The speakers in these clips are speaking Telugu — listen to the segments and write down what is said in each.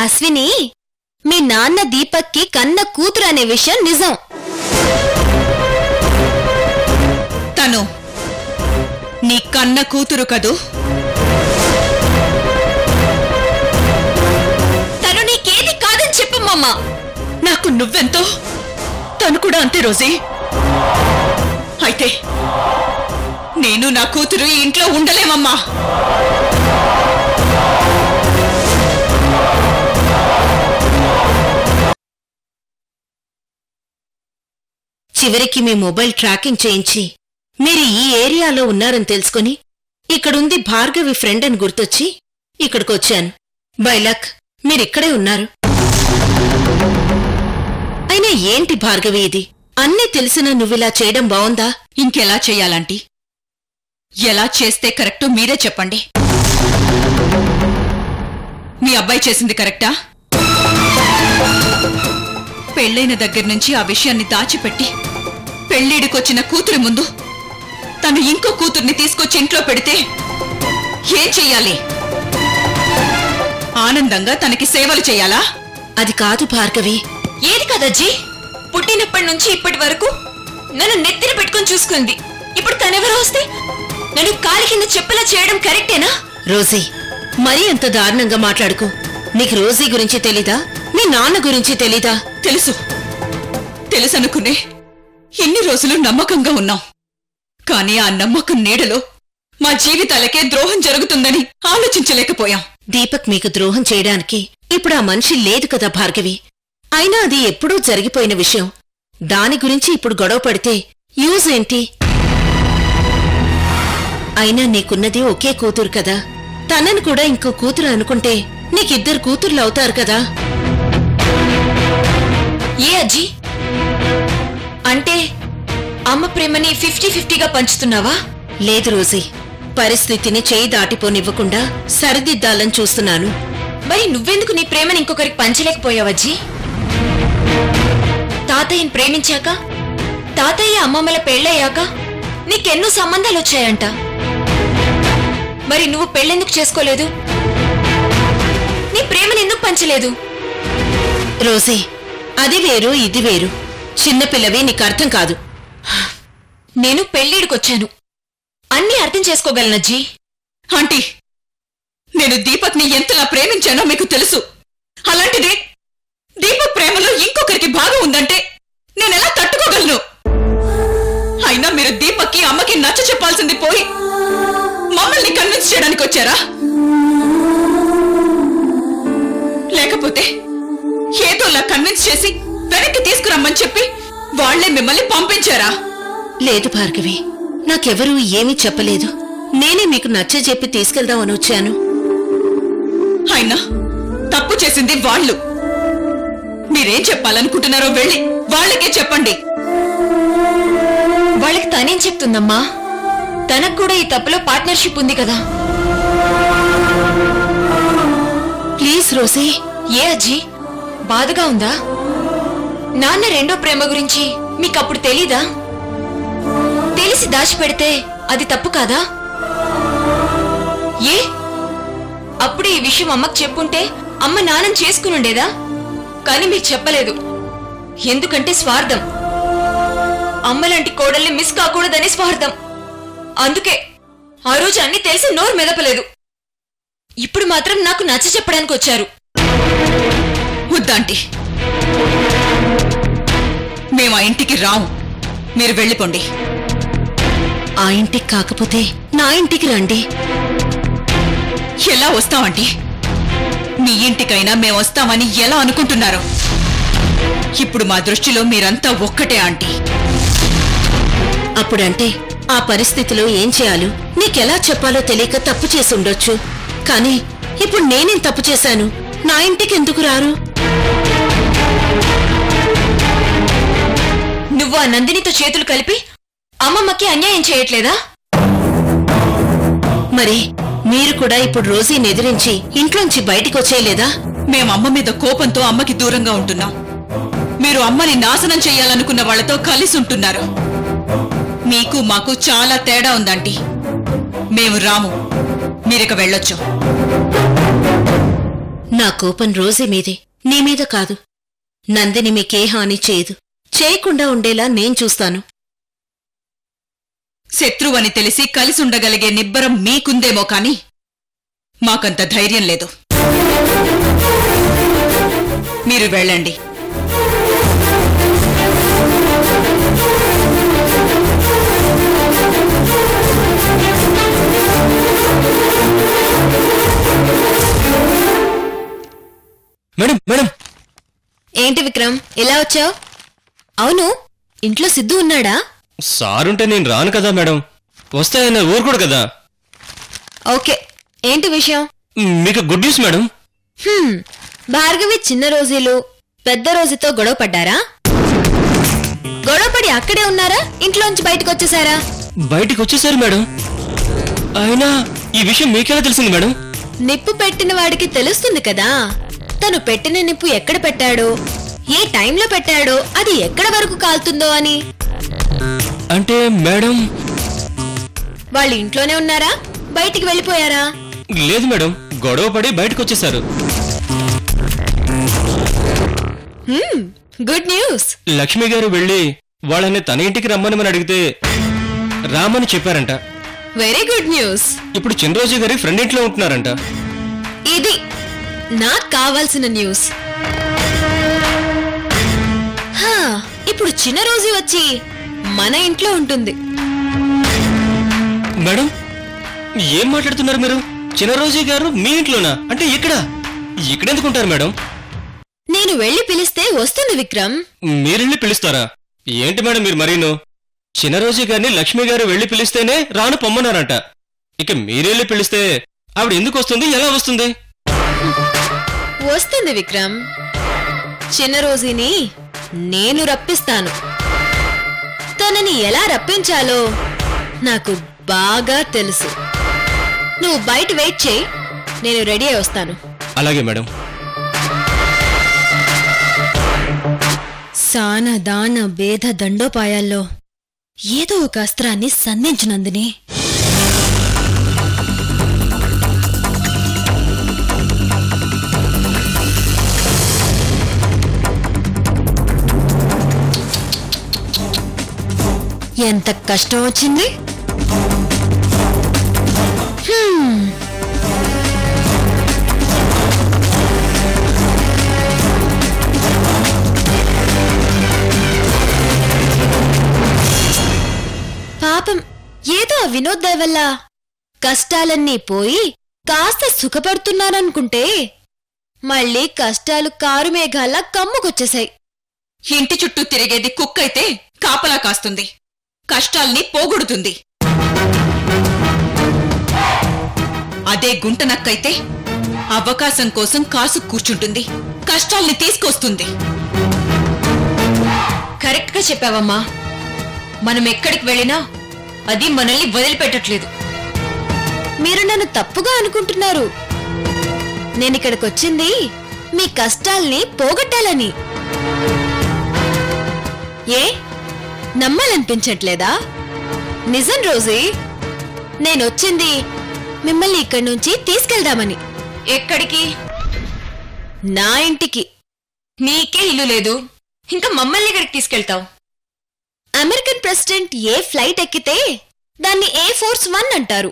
అశ్విని, మీ నాన్న దీపక్కి కన్న కూతురు అనే విషయం నిజం. తను నీ కన్న కూతురు కదూ? తను నీకేది కాదని చెప్పమ్మా. నాకు నువ్వెంతో, తను కూడా అంతే రోజీ. అయితే నేను నా కూతురు ఈ ఇంట్లో ఉండలేమమ్మా. చివరికి మీ మొబైల్ ట్రాకింగ్ చేయించి మీరు ఈ ఏరియాలో ఉన్నారని తెలుసుకుని ఇక్కడుంది భార్గవి ఫ్రెండ్ అని గుర్తొచ్చి ఇక్కడికొచ్చాను. బైలక్ మీరిక్కడే ఉన్నారు. అయినా ఏంటి భార్గవి ఇది? అన్నీ తెలిసినా నువ్విలా చేయడం బావుందా? ఇంకెలా చెయ్యాలంటీ? ఎలా చేస్తే కరెక్టో మీరే చెప్పండి. మీ అబ్బాయి చేసింది కరెక్టా? పెళ్ళైన దగ్గర్నుంచి ఆ విషయాన్ని దాచిపెట్టి పెళ్ళిడికొచ్చిన కూతురి ముందు తను ఇంకో కూతుర్ని తీసుకొచ్చి ఇంట్లో పెడితే ఏం చెయ్యాలి? ఆనందంగా తనకి సేవలు చెయ్యాలా? అది కాదు భార్గవి. ఏది కదజ్జీ? పుట్టినప్పటి నుంచి ఇప్పటి వరకు నన్ను నెత్తిన పెట్టుకుని చూసుకుంది. ఇప్పుడు తనెవరో వస్తే నన్ను కాలి కింద చెప్పలా చేయడం కరెక్టేనా? రోజీ, మరీ అంత దారుణంగా మాట్లాడుకో. నీకు రోజీ గురించి తెలీదా? మీ నాన్న గురించి తెలీదా? తెలుసనుకునే ఎన్ని రోజులు నమ్మకంగా ఉన్నాం. కానీ ఆ నమ్మకం నీడలో మా జీవితాలకే ద్రోహం జరుగుతుందని ఆలోచించలేకపోయాం. దీపక్ మీకు ద్రోహం చేయడానికి ఇప్పుడు ఆ మనిషి లేదు కదా భార్గవి. అయినా అది ఎప్పుడూ జరిగిపోయిన విషయం. దాని గురించి ఇప్పుడు గొడవ పడితే యూజ్ ఏంటి? అయినా నీకున్నది ఒకే కూతురు కదా. తనను కూడా ఇంకో కూతురు అనుకుంటే నీకిద్దరు కూతుర్లు అవుతారు కదా. ఏ అజ్జీ, అంటే అమ్మ ప్రేమని 50-50గా పంచుతున్నావా? లేదు రోజీ, పరిస్థితిని చేయి దాటిపోనివ్వకుండా సరిదిద్దాలని చూస్తున్నాను. మరి నువ్వెందుకు నీ ప్రేమని ఇంకొకరికి పంచలేకపోయావజ్జీ? తాతయ్యని ప్రేమించాక, తాతయ్య అమ్మమ్మల పెళ్ళయ్యాక నీకెన్నో సంబంధాలు వచ్చాయంట. మరి నువ్వు పెళ్ళెందుకు చేసుకోలేదు? నీ ప్రేమని ఎందుకు పంచలేదు? రోజీ, అది వేరు ఇది వేరు. చిన్నపిల్లవి నీకు అర్థం కాదు. నేను పెళ్ళిడికొచ్చాను, అన్నీ అర్థం చేసుకోగలనజ్జీ. ఆంటీ, నేను దీపక్ని ఎంతలా ప్రేమించానో మీకు తెలుసు. అలాంటిది దీపక్ ప్రేమలో ఇంకొకరికి భాగం ఉందంటే నేనెలా తట్టుకోగలను? అయినా మీరు దీపక్కి అమ్మకి నచ్చ చెప్పాల్సింది పోయి మమ్మల్ని కన్విన్స్ చేయడానికి వచ్చారా? లేకపోతే ఏదోలా కన్విన్స్ చేసి వెనక్కి తీసుకురమ్మని చెప్పి వాళ్లే మిమ్మల్ని పంపించారా? లేదు భార్గవి, నాకెవరూ ఏమీ చెప్పలేదు. నేనే మీకు నచ్చజెప్పి తీసుకెళ్దామని వచ్చాను. అయినా తప్పు చేసింది వాళ్ళు. మీరేం చెప్పాలనుకుంటున్నారో వెళ్ళి వాళ్ళకే చెప్పండి. వాళ్ళకి తనేం చెప్తుందమ్మా? తనకు కూడా ఈ తప్పులో పార్ట్నర్షిప్ ఉంది కదా. Please Rosie. ఏ అజ్జీ, బాధగా ఉందా? నాన్న రెండో ప్రేమ గురించి మీకప్పుడు తెలీదా? తెలిసి దాచిపెడితే అది తప్పు కాదా? ఏ అప్పుడు ఈ విషయం అమ్మకు చెప్పుంటే అమ్మ నాన్నని చేసుకునుండేదా? కానీ మీకు చెప్పలేదు. ఎందుకంటే స్వార్థం. అమ్మలాంటి కోడల్ని మిస్ కాకూడదని స్వార్థం. అందుకే ఆ రోజు అన్ని తెలిసి నోరు మెదపలేదు. ఇప్పుడు మాత్రం నాకు నచ్చ చెప్పడానికి వచ్చారు. వద్దాంటీ, మేము ఆ ఇంటికి రాము. మీరు వెళ్ళిపోండి. ఆ ఇంటికి కాకపోతే నా ఇంటికి రండి. ఎలా వస్తామంటీ? మీ ఇంటికైనా మేము వస్తామని ఎలా అనుకుంటున్నారు? ఇప్పుడు మా దృష్టిలో మీరంతా ఒక్కటే ఆంటీ. అప్పుడంటే ఆ పరిస్థితిలో ఏం చేయాలో నీకెలా చెప్పాలో తెలియక తప్పు చేసి ఉండొచ్చు. కానీ ఇప్పుడు నేనేం తప్పు చేశాను? నా ఇంటికి ఎందుకు రారు? నువ్వు ఆ నందినితో చేతులు కలిపి అమ్మమ్మకి అన్యాయం చేయట్లేదా? మరి మీరు కూడా ఇప్పుడు రోజీని ఎదిరించి ఇంట్లోంచి బయటికి వచ్చేయలేదా? మేమమ్మ మీద కోపంతో అమ్మకి దూరంగా ఉంటున్నాం. మీరు అమ్మని నాశనం చెయ్యాలనుకున్న వాళ్లతో కలిసి ఉంటున్నారు. మీకు మాకు చాలా తేడా ఉందంటీ. మేము రాము. మీరిక వెళ్ళొచ్చు. నా కోపం రోజే మీదే, నీ మీద కాదు. నందిని మీకే హాని చేయదు, చేయకుండా ఉండేలా నేను చూస్తాను. శత్రువని తెలిసి కలిసుండగలిగే నిబ్బరం మీకుందేమో కాని మాకంత ధైర్యం లేదు. మీరు వెళ్ళండి. మేడం మేడం, ఏంటి విక్రమ్ ఎలా వచ్చావు? అవును, ఇంట్లో సిద్ధు ఉన్నాడా? సారుంటే నేను రాను కదా మేడం, వస్తాయన్న ఊరుకోడు కదా. ఓకే, ఏంటి విషయం? మీకు గుడ్ న్యూస్ మేడం. భార్గవి చిన్న రోజీలు పెద్ద రోజుతో గొడవ పడ్డారా? గొడవపడి అక్కడే ఉన్నారా, ఇంట్లోంచి బయటకు వచ్చేసారా? బయటికి వచ్చేసారు మేడం. అయినా ఈ విషయం మీకెలా తెలిసింది మేడం? నిప్పు పెట్టిన వాడికి తెలుస్తుంది కదా, తను పెట్టిన నిప్పు ఎక్కడ పెట్టాడో, ఏ టైంలో పెట్టాడో, అది ఎక్కడ వరకు కాలుతుందో అని. అంటే మేడం, వాళ్ళు ఇంట్లోనే ఉన్నారా, బయటికి వెళ్ళిపోయారా? లేదు మేడం, గొడవ పడి బయటకు వచ్చేసారు. Good news. లక్ష్మి గారు వెళ్ళి వాళ్ళని తన ఇంటికి రమ్మని అడిగితే రామని చెప్పారంట. Very good news. ఇప్పుడు చంద్రోజీ గారి ఫ్రెండ్ ఇంట్లో ఉంటున్నారంట. ఇది నాకు కావాల్సిన న్యూస్. ఇప్పుడు చిన్న రోజు వచ్చి మన ఇంట్లో ఉంటుంది. మేడం, ఏం మాట్లాడుతున్నారు మీరు? చిన్నరోజీ గారు మీ ఇంట్లోనా? అంటే ఇక్కడెందుకుంటారు మేడం? నేను వెళ్లి పిలిస్తే వస్తుంది విక్రమ్. మీరెళ్ళి పిలుస్తారా? ఏంటి మేడం మీరు మరీను? చిన్నరోజీ గారిని లక్ష్మి గారు వెళ్లి పిలిస్తేనే రాను పొమ్మన్నారంట. ఇక మీరెళ్ళి పిలిస్తే ఆవిడ ఎందుకు వస్తుంది, ఎలా వస్తుంది? వస్తుంది విక్రమ్. చిన్న రోజుని నేను రప్పిస్తాను. తనని ఎలా రప్పించాలో నాకు బాగా తెలుసు. నువ్వు బయట వెయిట్ చేయి, నేను రెడీ అయి వస్తాను. అలాగే మేడం. సాన దాన భేద దండోపాయాల్లో ఏదో ఒక అస్త్రాన్ని సంధించినందుని. ఎంత కష్టం వచ్చింది. పాపం ఏదో వినోద్ దయ వల్ల కష్టాలన్నీ పోయి కాస్త సుఖపడుతున్నారనుకుంటే మళ్ళీ కష్టాలు కారుమేఘాల్లా కమ్ముకొచ్చేశాయి. ఇంటి చుట్టూ తిరిగేది కుక్కైతే కాపలా కాస్తుంది, కష్టాల్ని పోగొడుతుంది. అదే గుంటనక్కైతే అవకాశం కోసం కాసు కూర్చుంటుంది, కష్టాల్ని తీసుకొస్తుంది. కరెక్ట్ గా చెప్పావమ్మా. మనం ఎక్కడికి వెళ్ళినా అది మనల్ని వదిలిపెట్టట్లేదు. మీరు నన్ను తప్పుగా అనుకుంటున్నారు. నేనిక్కడికొచ్చింది మీ కష్టాల్ని పోగొట్టాలని. ఏ నమ్మాలనిపించట్లేదా? నిజం రోజీ, నేనొచ్చింది మిమ్మల్ని ఇక్కడి నుంచి తీసుకెళ్దామని. ఎక్కడికి? నా ఇంటికి. నీకే ఇల్లు లేదు, ఇంకా మమ్మల్ని ఎక్కడికి తీసుకెళ్తావు? అమెరికన్ ప్రెసిడెంట్ ఏ ఫ్లైట్ ఎక్కితే దాన్ని ఎయిర్ ఫోర్స్ 1 అంటారు.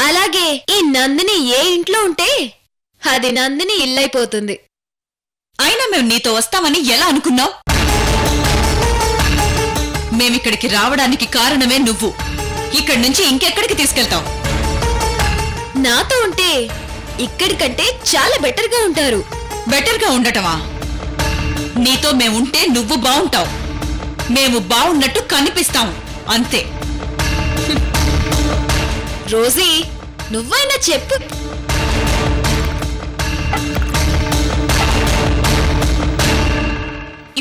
అలాగే ఈ నందిని ఏ ఇంట్లో ఉంటే అది నందిని ఇల్లైపోతుంది. అయినా మేము నీతో వస్తామని ఎలా అనుకున్నావు? మేమిక్కడికి రావడానికి కారణమే నువ్వు. ఇక్కడి నుంచి ఇంకెక్కడికి తీసుకెళ్తావు? నాతో ఉంటే ఇక్కడికంటే చాలా బెటర్గా ఉంటారు. బెటర్గా ఉండటమా? నీతో మేముంటే నువ్వు బావుంటావు, మేము బావున్నట్టు కనిపిస్తాం, అంతే. రోజీ, నువ్వైనా చెప్పు.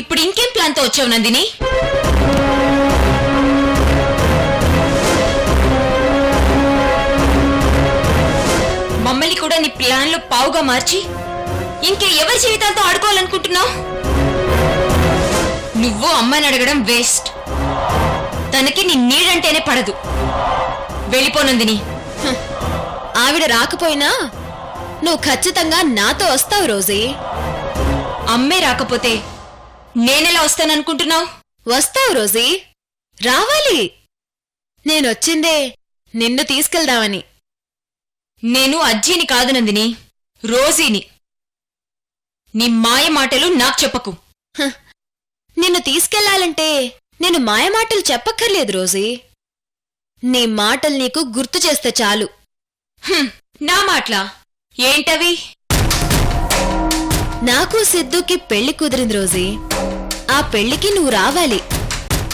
ఇప్పుడు ఇంకేం ప్లాన్తో వచ్చావు నందిని? మమ్మల్ని కూడా నీ ప్లాన్లో పావుగా మార్చి ఇంకే ఎవరి జీవితాలతో ఆడుకోవాలనుకుంటున్నావు? నువ్వు అమ్మని అడగడం వేస్ట్. తనకి నీ నీడంటేనే పడదు. వెళ్ళిపోనందిని. ఆవిడ రాకపోయినా నువ్వు ఖచ్చితంగా నాతో వస్తావు రోజీ. అమ్మే రాకపోతే నేనెలా వస్తాననుకుంటున్నావు? వస్తావు రోజీ, రావాలి. నేనొచ్చిందే నిన్ను తీసుకెళ్దామని. నేను అజ్జిని కాదు నందిని, రోజీని. నీ మాయ మాటలు నాకు చెప్పకు. నిన్ను తీసుకెళ్లాలంటే నేను మాయమాటలు చెప్పక్కర్లేదు రోజీ. నీ మాటలు నీకు గుర్తు చేస్తే చాలు. నా మాటలా? ఏంటవి? నాకు సిద్ధుకి పెళ్లి కుదిరింది రోజీ. ఆ పెళ్లికి నువ్వు రావాలి,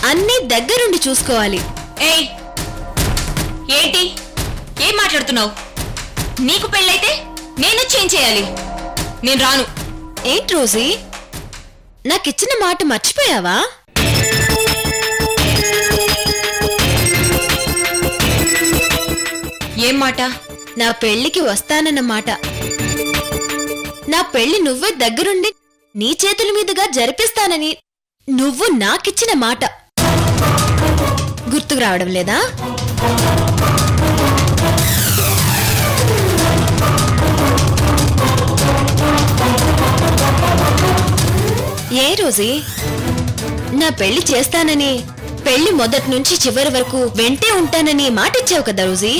అన్నీ దగ్గరుండి చూసుకోవాలి. ఏయ్, ఏంటి? ఏం మాట్లాడుతున్నావు? నీకు పెళ్ళైతే నేనొచ్చేం చేయాలి? నేను రాను. ఏంటి రోజీ, నాకిచ్చిన మాట మర్చిపోయావా? ఏం మాట? నా పెళ్లికి వస్తానన్న మాట. నా పెళ్లి నువ్వే దగ్గరుండి నీ చేతుల మీదుగా జరిపిస్తానని నువ్వు నాకిచ్చిన మాట గుర్తుకు రావడం లేదా? ఏ రోజీ, నా పెళ్లి చేస్తానని, పెళ్లి మొదటి నుంచి చివరి వరకు వెంటే ఉంటానని మాటిచ్చావు కదా రోజీ.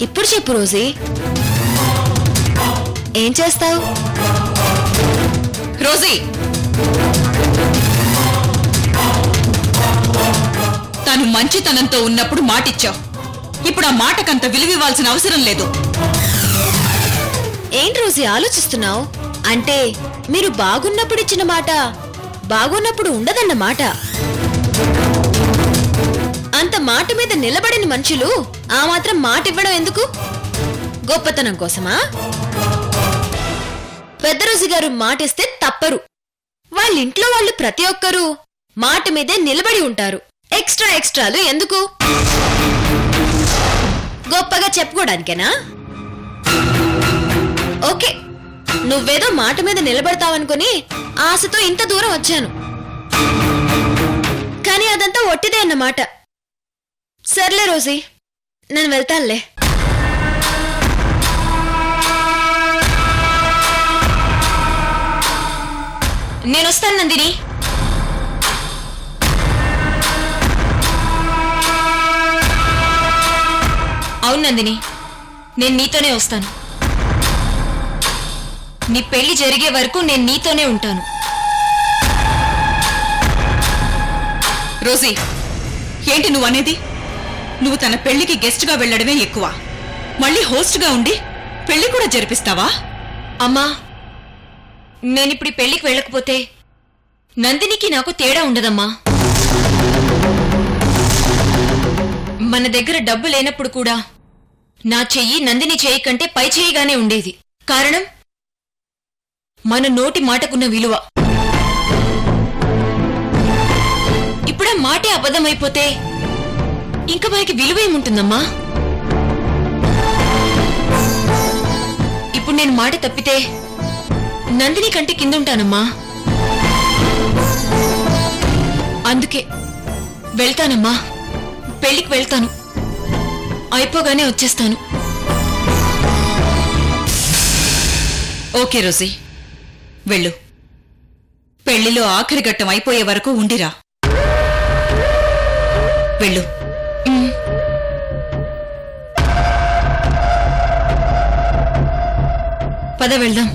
ఇప్పుడు చెప్పు రోజీ, ఏం చేస్తావు? రోజీ, తను మంచితనంతో ఉన్నప్పుడు మాటిచ్చావు. ఇప్పుడు ఆ మాటకంత విలువివ్వాల్సిన అవసరం లేదు. ఏంటి రోజీ ఆలోచిస్తున్నావు? అంటే మీరు బాగున్నప్పుడు ఇచ్చిన మాట బాగున్నప్పుడు ఉండదన్న మాట. అంత మాట మీద నిలబడిన మనుషులు ఆ మాత్రం మాట ఇవ్వడం ఎందుకు? గొప్పతనం కోసమా? పెద్ద రోజు గారు మాటిస్తే తప్పరు. వాళ్ళింట్లో వాళ్ళు ప్రతి ఒక్కరూ మాట మీదే నిలబడి ఉంటారు. ఎక్స్ట్రాలు ఎందుకు? గొప్పగా చెప్పుకోవడానికేనా? ఓకే, నువ్వేదో మాట మీద నిలబడతావనుకుని ఆశతో ఇంత దూరం వచ్చాను. కానీ అదంతా ఒట్టిదే అన్నమాట. సర్లే రోజీ, నేను వెళ్తానులే. నేనొస్తాను నందిని. అవును నందిని, నేను నీతోనే వస్తాను. నీ పెళ్లి జరిగే వరకు నేను నీతోనే ఉంటాను. రోజీ, ఏంటి నువ్వనేది? నువ్వు తన పెళ్లికి గెస్ట్గా వెళ్లడమే ఎక్కువ, మళ్ళీ హోస్ట్గా ఉండి పెళ్లి కూడా జరిపిస్తావా? అమ్మా, నేనిప్పుడు పెళ్లికి వెళ్ళకపోతే నందినికి నాకు తేడా ఉండదమ్మా. మన దగ్గర డబ్బు లేనప్పుడు కూడా నా చెయ్యి నందిని చెయ్యి కంటే పై చెయ్యిగానే ఉండేది. కారణం మన నోటి మాటకున్న విలువ. ఇప్పుడా మాటే అబద్ధమైపోతే ఇంకా మనకి విలువేముంటుందమ్మా? ఇప్పుడు నేను మాట తప్పితే నందిని కంటే కిందుంటానమ్మా. అందుకే వెళ్తానమ్మా, పెళ్లికి వెళ్తాను. అయిపోగానే వచ్చేస్తాను. ఓకే రోజీ, వెళ్ళు. పెళ్లిలో ఆఖరి ఘట్టం అయిపోయే వరకు ఉండిరా. వెళ్ళు. పద వెళ్దాం.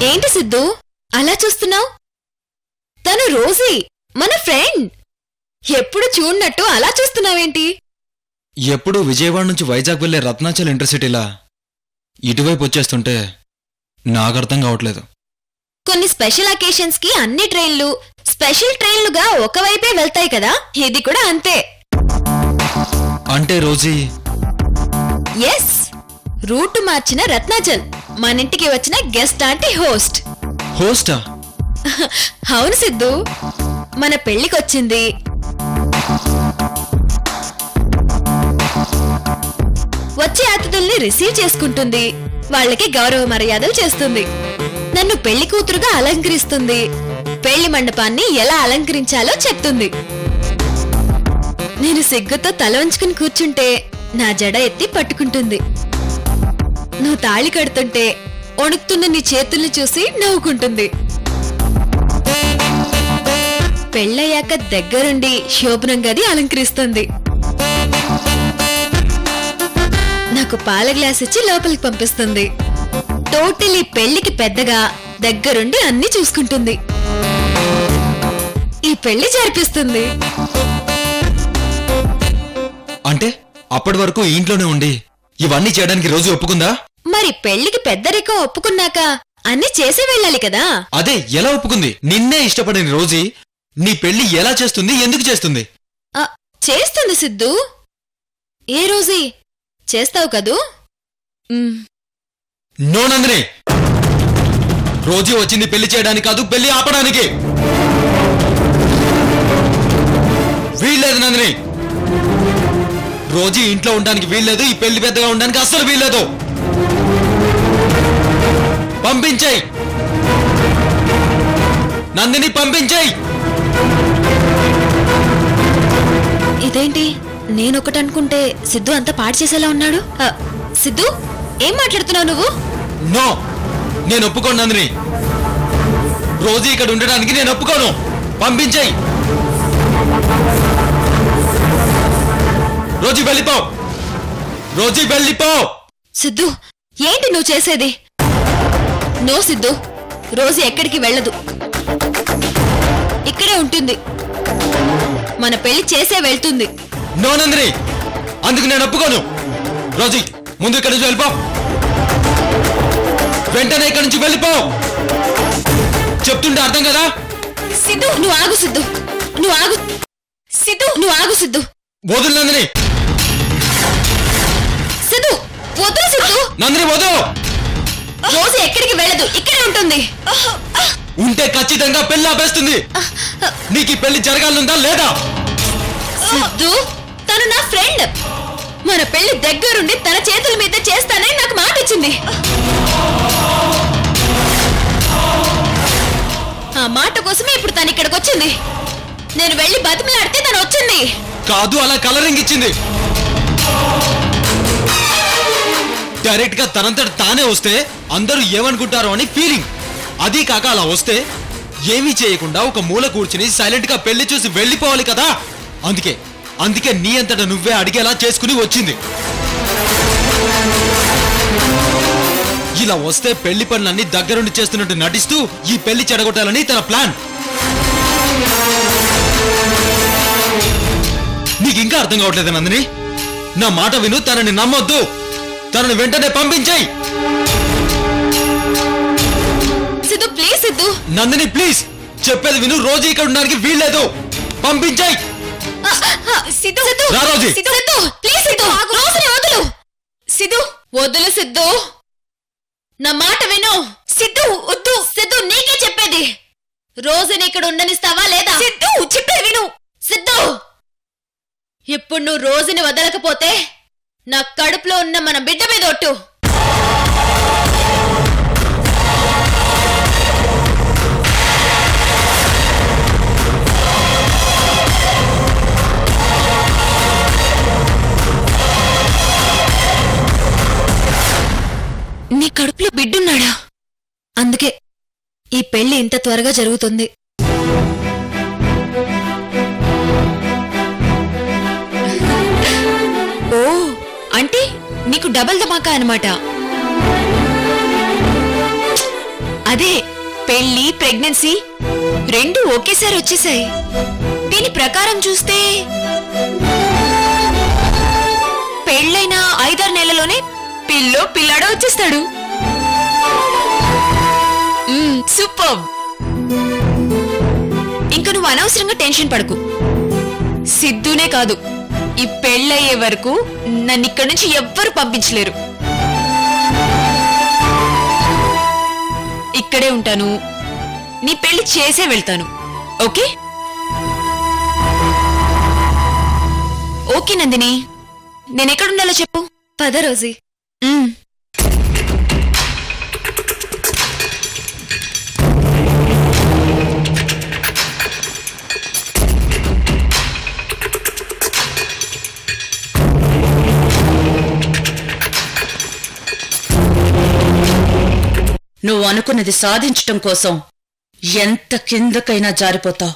ఏంటి సిద్ధు అలా చూస్తున్నావు? తను రోజీ, మన ఫ్రెండ్. ఎప్పుడు చూడనట్టు అలా చూస్తున్నావేంటి? ఎప్పుడు విజయవాడ నుంచి వైజాగ్ వెళ్లే రత్నాచల్ ఇంటర్సిటీలా ఇటువైపు వచ్చేస్తుంటే నాకర్థం కావట్లేదు. కొన్ని స్పెషల్ అకేషన్స్ కి అన్ని ట్రైన్లు స్పెషల్ ట్రైన్లుగా ఒకవైపే వెళ్తాయి కదా, ఇది కూడా అంతే. అంటే రోజీ, ఎస్, రూట్ మార్చిన రత్నాచల్ మన ఇంటికి వచ్చిన గెస్ట్ ఆంటీ హోస్ట్. హోస్టా? అవును సిద్ధు, మన పెళ్లికొచ్చింది. వచ్చే అతిథుల్ని రిసీవ్ చేసుకుంటుంది, వాళ్ళకి గౌరవ మర్యాదలు చేస్తుంది, నన్ను పెళ్లి కూతురుగా అలంకరిస్తుంది, పెళ్లి మండపాన్ని ఎలా అలంకరించాలో చెప్తుంది. నేను సిగ్గుతో తల వంచుకుని కూర్చుంటే నా జడ ఎత్తి పట్టుకుంటుంది. నువ్వు తాళి కడుతుంటే వణుకుతున్న నీ చేతుల్ని చూసి నవ్వుకుంటుంది. పెళ్ళయ్యాక దగ్గరుండి శోభనం గది అలంకరిస్తుంది. నాకు పాల గ్లాస్ ఇచ్చి లోపలికి పంపిస్తుంది. టోటలీ పెళ్లికి పెద్దగా దగ్గరుండి అన్ని చూసుకుంటుంది. ఈ పెళ్లి జరిపిస్తుంది. అంటే అప్పటి వరకు ఇంట్లోనే ఉండి ఇవన్నీ చేయడానికి రోజు ఒప్పుకుందా? మరి పెళ్లికి పెద్దరికం ఒప్పుకున్నాక అన్ని చేసే వెళ్ళాలి కదా. అదే ఎలా ఒప్పుకుంది? నిన్నే ఇష్టపడిన రోజీ నీ పెళ్లి ఎలా చేస్తుంది? ఎందుకు చేస్తుంది? చేస్తుంది సిద్ధు. ఏ రోజీ చేస్తావు కదూ? నో నందిని, రోజీ వచ్చింది పెళ్లి చేయడానికి కాదు, పెళ్లి ఆపడానికి. వీల్లేదు నందిని, రోజీ ఇంట్లో ఉండడానికి వీల్లేదు, ఈ పెళ్లి పెద్దగా ఉండడానికి అస్సలు వీల్లేదు. పంపించేయి నందిని, పంపించేయి. ఇదేంటి నేనొకటనుకుంటే సిద్ధు అంతా పాడు చేసేలా ఉన్నాడు. సిద్ధు, ఏం మాట్లాడుతున్నావు నువ్వు? నో, నేను ఒప్పుకోను నందిని. రోజీ ఇక్కడ ఉండడానికి నేను ఒప్పుకోను. పంపించేయి. రోజీ వెళ్ళిపో, రోజీ వెళ్ళిపో. సిద్ధు, ఏంటి నువ్వు చేసేది? నో సిద్ధు, రోజీ ఎక్కడికి వెళ్ళదు, ఇక్కడే ఉంటుంది. మన పెళ్లి చేసే వెళ్తుంది. నో నందిని, అందుకు నేను ఒప్పుకోను. రోజీ ముందు ఇక్కడి నుంచి వెళ్ళిపో, వెంటనే ఇక్కడి నుంచి వెళ్ళిపో. చెప్తుంటే అర్థం కదా? సిద్ధు, నువ్వు ఆగు సిద్ధు, నువ్వు ఆగు సిద్ధు, నువ్వు ఆగు సిద్ధు. వదులు నందిని. సిద్ధు, వదులు సిద్ధు. నందిని వదులు. రోజు ఎక్కడికి వెళ్ళదు, ఇక్కడే ఉంటుంది. ఉంటే ఖచ్చితంగా పెళ్లి ఆపేస్తుంది. నీకు ఈ పెళ్లి జరగాలనుందా లేదా? సిద్ధు, తను నా ఫ్రెండ్. మన పెళ్లి దగ్గరుండి తన చేతుల మీద చేస్తానని నాకు మాట ఇచ్చింది. ఆ మాట కోసమే ఇప్పుడు తను ఇక్కడికి వచ్చింది. నేను వెళ్ళి బతిమలాడితే తను వచ్చింది కాదు, అలా కలరింగ్ ఇచ్చింది. డైరెక్ట్ గా తనంతట తానే వస్తే అందరూ ఏమనుకుంటారో అని ఫీలింగ్. అదీ కాక అలా వస్తే ఏమీ చేయకుండా ఒక మూల కూర్చుని సైలెంట్ గా పెళ్లి చూసి వెళ్ళిపోవాలి కదా. అందుకే నీ అంతట నువ్వే అడిగేలా చేసుకుని వచ్చింది. ఇలా వస్తే పెళ్లి పనులన్నీ దగ్గరుండి చేస్తున్నట్టు నటిస్తూ ఈ పెళ్లి చెడగొట్టాలని తన ప్లాన్. నీకు ఇంకా అర్థం కావట్లేదు నందిని? నా మాట విను, తనని నమ్మొద్దు. తనని వెంటనే పంపించేయి. సిద్ధు, ప్లీజ్ సిద్ధు. నందిని ప్లీజ్, చెప్పేది విను. రోజు ఇక్కడ ఉండడానికి వీల్లేదు. పంపించేయి. సిద్ధు, రా రోజీ. సిద్ధు, ప్లీజ్ సిద్ధు, రోజుని వదులు. సిద్ధు, వదులు సిద్ధు, నా మాట విను. సిద్ధు, వద్దు. సిద్ధు, నీకే చెప్పేది. రోజుని ఇక్కడ ఉండనిస్తావా లేదా? సిద్ధు, చెప్పేది విను. సిద్ధు, ఇప్పుడు నువ్వు రోజుని వదలకపోతే నా కడుపులో ఉన్న మన బిడ్డ మీద ఒట్టు. నీ కడుపులో బిడ్డున్నాడా? అందుకే ఈ పెళ్లి ఇంత త్వరగా జరుగుతుంది. ఓ, అంటే నీకు డబల్ ధమాకా అన్నమాట. అదే పెళ్లి, ప్రెగ్నెన్సీ రెండు ఒకేసారి వచ్చేసాయి. దీని ప్రకారం చూస్తే పెళ్ళైన 5-6 నెలలోనే పిల్లాడో వచ్చేస్తాడు. సూపర్. ఇంక నువ్వు అనవసరంగా టెన్షన్ పడకు. సిద్ధునే కాదు, ఈ పెళ్ళయ్యే వరకు నన్ను ఇక్కడి నుంచి ఎవ్వరు పంపించలేరు. ఇక్కడే ఉంటాను, నీ పెళ్లి చేసే వెళ్తాను. ఓకే ఓకే నందిని, నేనెక్కడుండాలో చెప్పు. పద రోజీ. నువ్వు అనుకున్నది సాధించటం కోసం ఎంత కిందకైనా జారిపోతావు.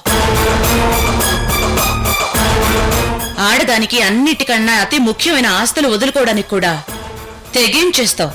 ఆడదానికి అన్నిటికన్నా అతి ముఖ్యమైన ఆస్తులు వదులుకోవడానికి కూడా తెగించేస్తావు.